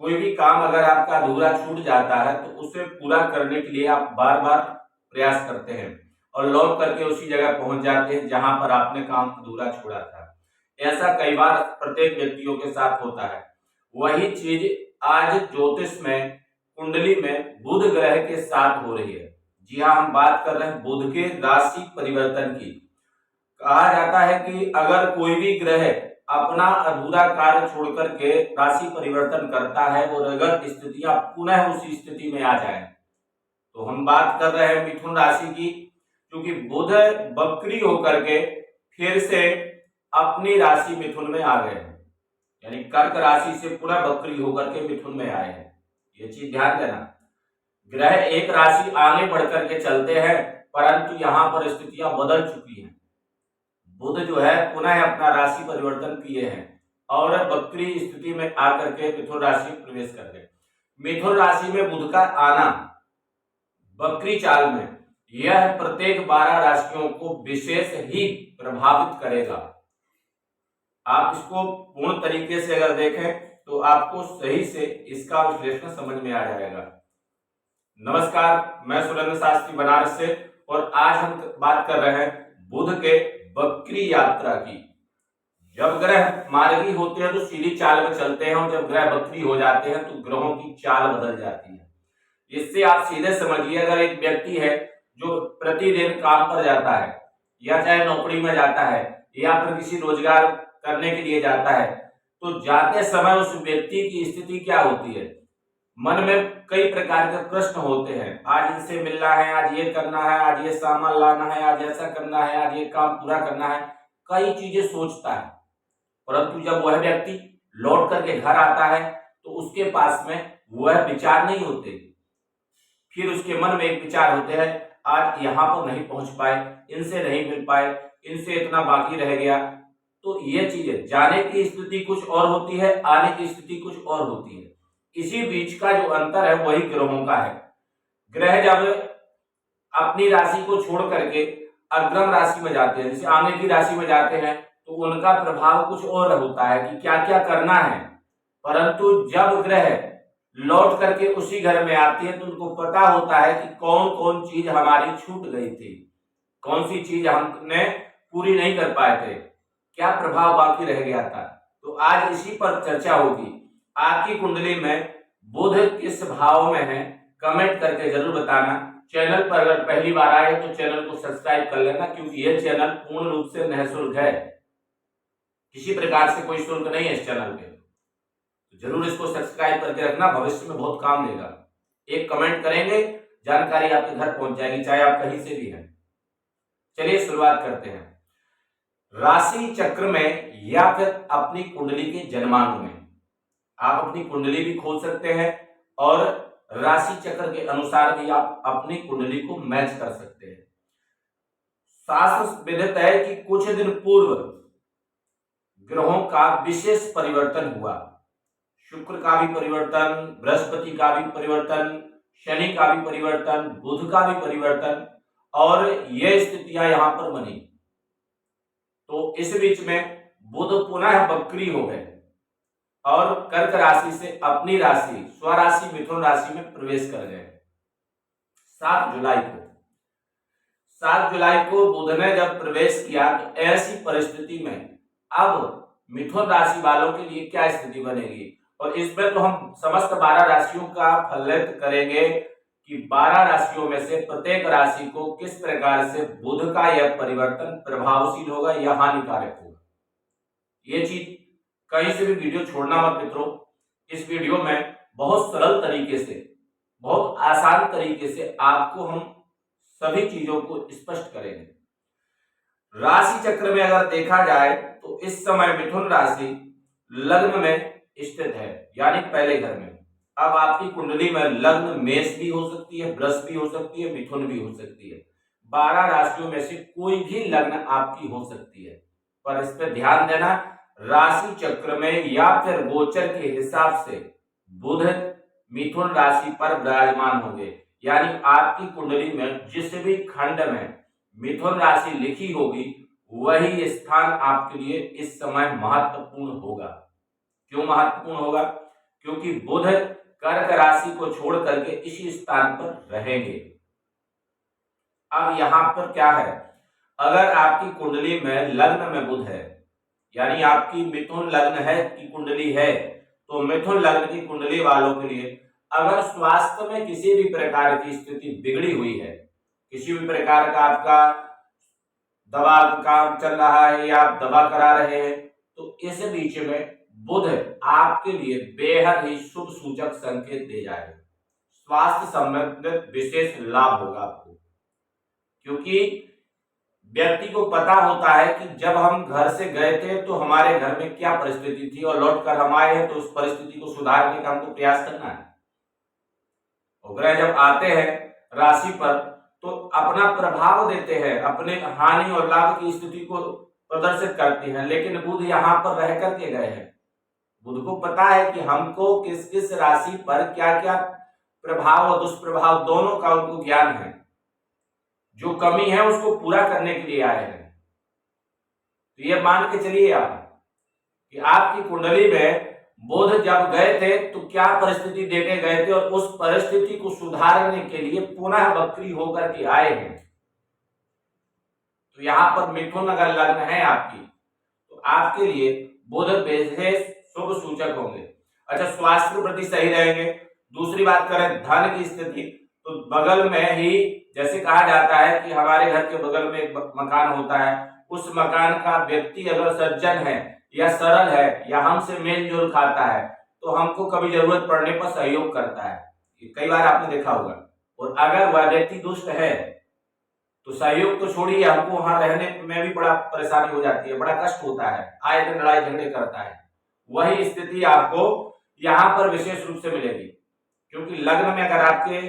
कोई भी काम अगर आपका अधूरा छूट जाता है तो उसे पूरा करने के लिए आप बार बार प्रयास करते हैं और लौट करके उसी जगह पहुंच जाते हैं जहां पर आपने काम अधूरा छोड़ा था। ऐसा कई बार प्रत्येक व्यक्तियों के साथ होता है। वही चीज आज ज्योतिष में, कुंडली में बुध ग्रह के साथ हो रही है। जी हाँ, हम बात कर रहे हैं बुध के राशि परिवर्तन की। कहा जाता है कि अगर कोई भी ग्रह अपना अधूरा कार्य छोड़ करके राशि परिवर्तन करता है और अगर स्थितियां पुनः उसी स्थिति में आ जाए, तो हम बात कर रहे हैं मिथुन राशि की। क्योंकि बुध वक्री होकर के फिर से अपनी राशि मिथुन में आ गए हैं, यानी कर्क राशि से पुनः वक्री होकर के मिथुन में आए हैं। ये चीज ध्यान देना। ग्रह एक राशि आगे बढ़ करके चलते हैं, परंतु यहाँ पर स्थितियां बदल चुकी हैं। बुध जो है पुनः अपना राशि परिवर्तन किए हैं और वक्री स्थिति में आकर के मिथुन राशि में प्रवेश कर गए। मिथुन राशि में बुध का आना वक्री चाल में यह प्रत्येक 12 राशियों को विशेष ही प्रभावित करेगा। आप इसको पूर्ण तरीके से अगर देखें तो आपको सही से इसका विश्लेषण समझ में आ जाएगा। नमस्कार, मैं सुरेंद्र शास्त्री बनारस से, और आज हम बात कर रहे हैं बुध के वक्री यात्रा की। जब ग्रह मार्गी होते हैं तो सीधी चाल में चलते हैं, और जब ग्रह वक्री हो जाते हैं तो ग्रहों की चाल बदल जाती है। इससे आप सीधे समझिए, अगर एक व्यक्ति है जो प्रतिदिन काम पर जाता है, या चाहे नौकरी में जाता है या फिर किसी रोजगार करने के लिए जाता है, तो जाते समय उस व्यक्ति की स्थिति क्या होती है? मन में कई प्रकार के प्रश्न होते हैं। आज इनसे मिलना है, आज ये करना है, आज ये सामान लाना है, आज ऐसा करना है, आज ये काम पूरा करना है, कई चीजें सोचता है। परंतु जब वह व्यक्ति लौट करके घर आता है तो उसके पास में वह विचार नहीं होते। फिर उसके मन में एक विचार होते हैं, आज यहाँ पर नहीं पहुंच पाए, इनसे नहीं मिल पाए, इनसे इतना बाकी रह गया। तो ये चीजें, जाने की स्थिति कुछ और होती है, आने की स्थिति कुछ और होती है। इसी बीच का जो अंतर है वही ग्रहों का है। ग्रह जब अपनी राशि को छोड़ करके अग्रम राशि में जाते हैं, जैसे आगे की राशि में जाते हैं, तो उनका प्रभाव कुछ और होता है कि क्या क्या करना है। परंतु जब ग्रह लौट करके उसी घर में आते हैं तो उनको पता होता है कि कौन कौन चीज हमारी छूट गई थी, कौन सी चीज हमने पूरी नहीं कर पाए थे, क्या प्रभाव बाकी रह गया था। तो आज इसी पर चर्चा होगी। आपकी कुंडली में बुध किस भाव में है, कमेंट करके जरूर बताना। चैनल पर अगर पहली बार आए तो चैनल को सब्सक्राइब कर लेना, क्योंकि यह चैनल पूर्ण रूप से निःशुल्क है, किसी प्रकार से कोई शुल्क नहीं है इस चैनल पे। तो जरूर इसको सब्सक्राइब करके रखना, भविष्य में बहुत काम देगा। एक कमेंट करेंगे, जानकारी आपके घर पहुंच जाएगी, चाहे आप कहीं से भी हैं। चलिए शुरुआत करते हैं। राशि चक्र में या फिर अपनी कुंडली के जन्मांक में आप अपनी कुंडली भी खोल सकते हैं, और राशि चक्र के अनुसार भी आप अपनी कुंडली को मैच कर सकते हैं। शास्त्र विदित है कि कुछ दिन पूर्व ग्रहों का विशेष परिवर्तन हुआ। शुक्र का भी परिवर्तन, बृहस्पति का भी परिवर्तन, शनि का भी परिवर्तन, बुध का भी परिवर्तन, और ये स्थितियां यहां पर बनी। तो इस बीच में बुध पुनः वक्री हो गए और कर्क राशि से अपनी राशि स्वराशि मिथुन राशि में प्रवेश कर गए 7 जुलाई को। 7 जुलाई को बुध ने जब प्रवेश किया तो ऐसी परिस्थिति में अब मिथुन राशि वालों के लिए क्या स्थिति बनेगी, और इसमें तो हम समस्त 12 राशियों का फलित करेंगे कि 12 राशियों में से प्रत्येक राशि को किस प्रकार से बुध का यह परिवर्तन प्रभावशील होगा या हानिकारक होगा। ये चीज कहीं से भी वीडियो छोड़ना मत मित्रों। इस वीडियो में बहुत सरल तरीके से, बहुत आसान तरीके से आपको हम सभी चीजों को स्पष्ट करेंगे। राशि चक्र में अगर देखा जाए तो इस समय मिथुन राशि लग्न में स्थित है, यानी पहले घर में। अब आपकी कुंडली में लग्न मेष भी हो सकती है, वृष भी हो सकती है, मिथुन भी हो सकती है। 12 राशियों में से कोई भी लग्न आपकी हो सकती है, पर इस पर ध्यान देना, राशि चक्र में या फिर गोचर के हिसाब से बुध मिथुन राशि पर विराजमान होंगे, यानी आपकी कुंडली में जिस भी खंड में मिथुन राशि लिखी होगी वही स्थान आपके लिए इस समय महत्वपूर्ण होगा। क्यों महत्वपूर्ण होगा? क्योंकि बुध कर्क राशि को छोड़ करके इसी स्थान पर रहेंगे। अब यहां पर क्या है, अगर आपकी कुंडली में लग्न में बुध है, यानी आपकी मिथुन लग्न है की कुंडली है, तो मिथुन लग्न की कुंडली वालों के लिए अगर स्वास्थ्य में किसी भी प्रकार की स्थिति बिगड़ी हुई है, किसी भी प्रकार का आपका दवा का काम चल रहा है या आप दवा करा रहे हैं, तो इस बीच में बुध आपके लिए बेहद ही शुभ सूचक संकेत दे जाएगा। स्वास्थ्य संबंधित विशेष लाभ होगा आपको, क्योंकि व्यक्ति को पता होता है कि जब हम घर से गए थे तो हमारे घर में क्या परिस्थिति थी और लौटकर हम आए हैं तो उस परिस्थिति को सुधारने का हमको प्रयास करना है। ग्रह जब आते हैं राशि पर तो अपना प्रभाव देते हैं, अपने हानि और लाभ की स्थिति को प्रदर्शित करते हैं, लेकिन बुध यहाँ पर रह करके गए हैं। बुध को पता है कि हमको किस किस राशि पर क्या क्या प्रभाव और दुष्प्रभाव दोनों का उनको ज्ञान है। जो कमी है उसको पूरा करने के लिए आए हैं। तो ये मान के चलिए आप कि आपकी कुंडली में बुध जब गए थे तो क्या परिस्थिति देके गए थे और उस परिस्थिति को सुधारने के लिए पुनः वक्री होकर के आए हैं। तो यहां पर मिथुन अगर लग्न है आपकी तो आपके लिए बुध विशेष शुभ सूचक होंगे। अच्छा, स्वास्थ्य के प्रति सही रहेंगे। दूसरी बात करें धन की स्थिति, तो बगल में ही जैसे कहा जाता है कि हमारे घर के बगल में एक मकान होता है, उस मकान का व्यक्ति अगर सज्जन है या सरल है या हमसे मेल जोल खाता है तो हमको कभी जरूरत पड़ने पर सहयोग करता है, कई बार आपने देखा होगा। और अगर वह व्यक्ति दुष्ट है तो सहयोग तो छोड़िए, हमको वहां रहने में भी बड़ा परेशानी हो जाती है, बड़ा कष्ट होता है, आए दिन लड़ाई झगड़े करता है। वही स्थिति आपको यहाँ पर विशेष रूप से मिलेगी, क्योंकि लग्न में अगर आपके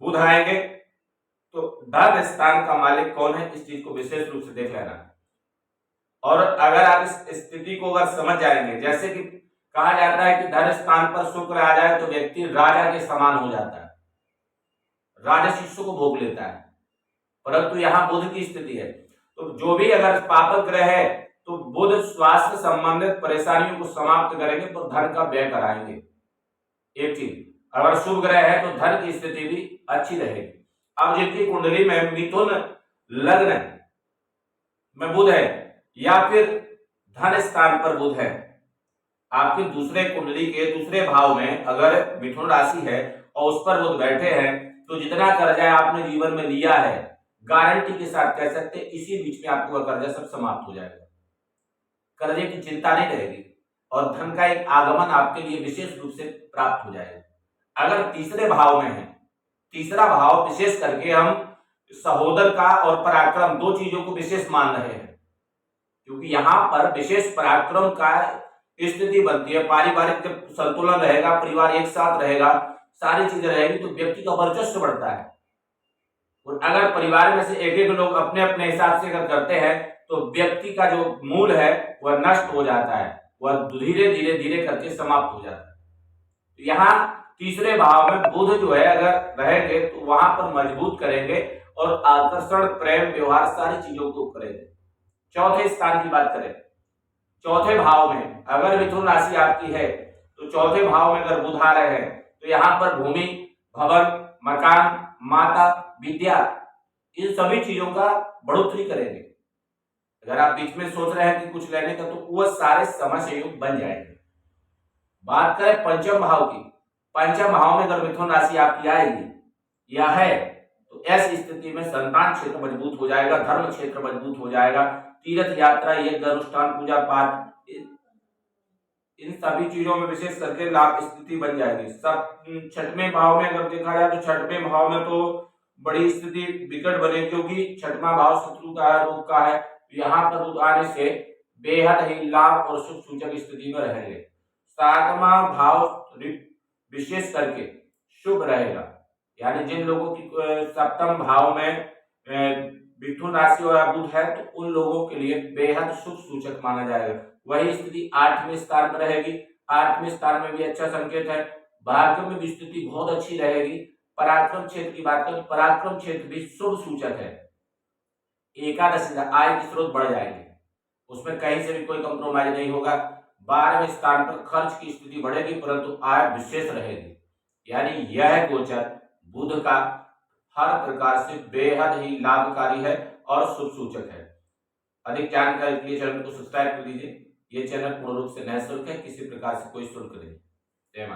बुध आएंगे तो धन स्थान का मालिक कौन है इस चीज को विशेष रूप से देख लेना। और अगर आप इस स्थिति को अगर समझ जाएंगे, जैसे कि कहा जाता है कि धन स्थान पर शुक्र आ जाए तो व्यक्ति राजा के समान हो जाता है, राजशिष्य को भोग लेता है, परंतु यहाँ बुध की स्थिति है तो जो भी अगर पापक ग्रह है तो बुध स्वास्थ्य संबंधित परेशानियों को समाप्त करेंगे तो धन का व्यय कराएंगे। एक चीज, अगर शुभ ग्रह है तो धन की स्थिति भी अच्छी रहेगी। अब जिनकी कुंडली में मिथुन लग्न में बुध है या फिर धन स्थान पर बुध है, आपकी दूसरे कुंडली के दूसरे भाव में अगर मिथुन राशि है और उस पर बुध बैठे हैं तो जितना कर्जा आपने जीवन में लिया है गारंटी के साथ कह सकते इसी बीच में आपको कर्जा सब समाप्त हो जाएगा। कर्जे की चिंता नहीं रहेगी और धन का एक आगमन आपके लिए विशेष रूप से प्राप्त हो जाएगा। अगर तीसरे भाव में है, तीसरा भाव विशेष करके हम सहोदर का और पराक्रम दो चीजों को विशेष मान रहे हैं, क्योंकि यहाँ पर विशेष पराक्रम का स्थिति बनती है। पारिवारिक जब संतुलन रहेगा, परिवार एक साथ रहेगा, सारी चीजें रहेगी तो व्यक्ति का वर्चस्व बढ़ता है। और अगर परिवार में से एक एक लोग अपने अपने हिसाब से अगर करते हैं तो व्यक्ति का जो मूल है वह नष्ट हो जाता है, वह धीरे धीरे धीरे करके समाप्त हो जाता है। तो यहाँ तीसरे भाव में बुध जो है अगर रहेंगे तो वहां पर मजबूत करेंगे और आकर्षण, प्रेम, व्यवहार सारी चीजों को करेंगे। चौथे स्थान की बात करें, चौथे भाव में अगर मिथुन राशि आपकी है तो चौथे भाव में अगर बुध आ रहे हैं तो यहाँ पर भूमि, भवन, मकान, माता, विद्या, इन सभी चीजों का बढ़ोतरी करेंगे। अगर आप बीच में सोच रहे हैं कि कुछ लेने का तो वह सारे समय सहयोग बन जाएंगे। बात करें पंचम भाव की, पंचम भाव में अगर मिथुन राशि आपकी आएगी या है तो ऐसी स्थिति में संतान क्षेत्र मजबूत हो जाएगा, धर्म क्षेत्र मजबूत हो जाएगा, तीर्थ यात्रा, यज्ञ अनुष्ठान, पूजा पाठ, इन सभी चीजों में विशेष करके लाभ स्थिति बन जाएगी। सब छठवें भाव में अगर देखा जाए तो छठवें भाव में तो बड़ी स्थिति विकट बने, क्योंकि छठवां भाव शत्रु का है, रोग का है। यहाँ पर बुध आने से बेहद ही लाभ और शुभ सूचक स्थिति में रहेंगे। सातवां भाव विशेष करके शुभ रहेगा, यानी जिन लोगों की सप्तम भाव में मिथुन राशि और बुध है तो उन लोगों के लिए बेहद शुभ सूचक माना जाएगा। वही स्थिति 8वें स्थान पर रहेगी। 8वें स्थान में भी अच्छा संकेत है। भाग्य में भी स्थिति बहुत अच्छी रहेगी। पराक्रम क्षेत्र की बात करें तो पराक्रम क्षेत्र भी शुभ सूचक है। एकादश आय के स्रोत बढ़ जाएंगे, उसमें कहीं से भी कोई कंप्रोमाइज नहीं होगा। 12वें स्थान पर खर्च की स्थिति बढ़ेगी परंतु आय विशेष रहेगी। यानी यह गोचर बुध का हर प्रकार से बेहद ही लाभकारी है और शुभ सूचक है। अधिक जानकारी के लिए चैनल को सब्सक्राइब कर लीजिए। ये चैनल पूर्ण रूप से निःशुल्क है, किसी प्रकार से कोई शुल्क नहीं। जय माता।